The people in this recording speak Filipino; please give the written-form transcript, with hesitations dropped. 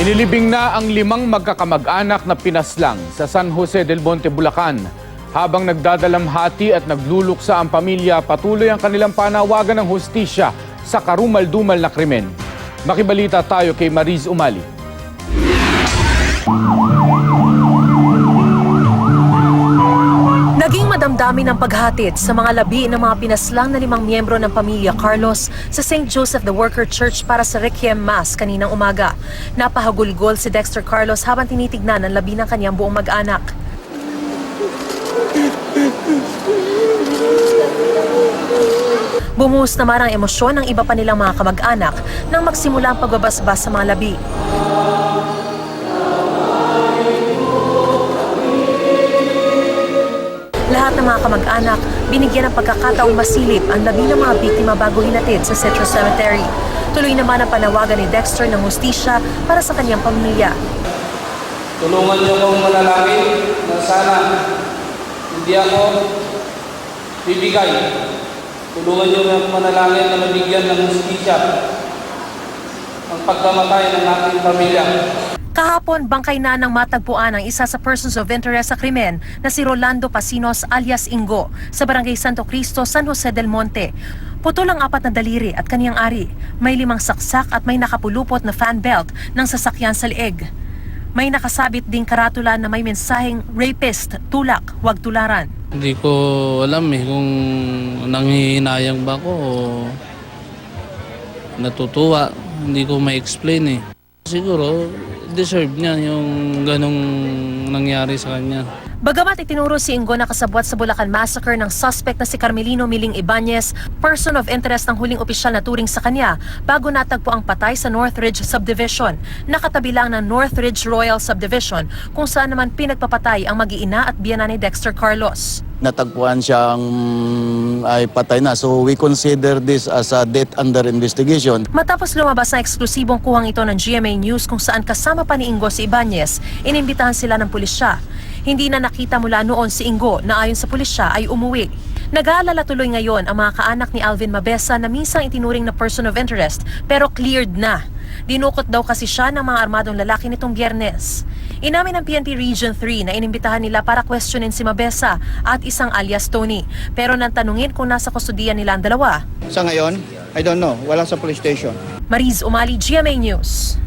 Inilibing na ang 5 magkakamag-anak na pinaslang sa San Jose del Monte, Bulacan. Habang nagdadalamhati at nagluluksa ang pamilya, patuloy ang kanilang panawagan ng hustisya sa karumal-dumal na krimen. Makibalita tayo kay Mariz Umali. Naging madamdamin ang paghatid sa mga labi ng mga pinaslang na 5 miyembro ng pamilya Carlos sa St. Joseph the Worker Church para sa Requiem Mass kaninang umaga. Napahagulgol si Dexter Carlos habang tinitignan ang labi ng kanyang buong mag-anak. Bumuhos naman ang emosyon ng iba pa nilang mga kamag-anak nang magsimula ang pagbabasbas sa mga labi. Lahat ng mga kamag-anak, binigyan ng pagkakataong masilip ang labi ng mga biktima bago hinatid sa Central Cemetery. Tuloy naman ang panawagan ni Dexter ng hustisya para sa kanyang pamilya. Tulungan niyo akong manalangin na sana hindi ako bibigay. Tulungan niyo akong manalangin na mabigyan ng hustisya ang pagkamatay ng aking pamilya. Kahapon, bangkay na ng matagpuan ang isa sa persons of interest sa krimen na si Rolando Pasinos alias Ingo sa Barangay Santo Cristo, San Jose del Monte. Putol ang 4 na daliri at kaniyang ari. May 5 saksak at may nakapulupot na fan belt ng sasakyan sa leeg. May nakasabit ding karatula na may mensaheng rapist, tulak, huwag tularan. Hindi ko alam kung nanghihinayang ba ako o natutuwa. Hindi ko ma-explain Siguro, deserve niya yung ganong nangyari sa kanya. Bagamat itinuro si Ingo na kasabwat sa Bulacan Massacre ng suspect na si Carmelino Miling Ibanez, person of interest ng huling opisyal na turing sa kanya bago natagpo ang patay sa Northridge Subdivision. Nakatabi lang ng Northridge Royal Subdivision kung saan naman pinagpapatay ang mag-iina at biyanan ni Dexter Carlos. Natagpuan siyang ay patay na. So we consider this as a death under investigation. Matapos lumabas na eksklusibong kuhang ito ng GMA News kung saan kasama pa ni Ingo si Ibanez, inimbitahan sila ng pulisya. Hindi na nakita mula noon si Ingo na ayon sa pulisya ay umuwi. Nag-aalala tuloy ngayon ang mga kaanak ni Alvin Mabesa na minsang itinuring na person of interest pero cleared na. Dinukot daw kasi siya ng mga armadong lalaki nitong Biyernes. Inamin ng PNP Region 3 na inimbitahan nila para questionin si Mabesa at isang alias Tony. Pero nang tanungin kung nasa kustudiyan nila ang dalawa. Sa ngayon, I don't know. Wala sa police station. Mariz Umali, GMA News.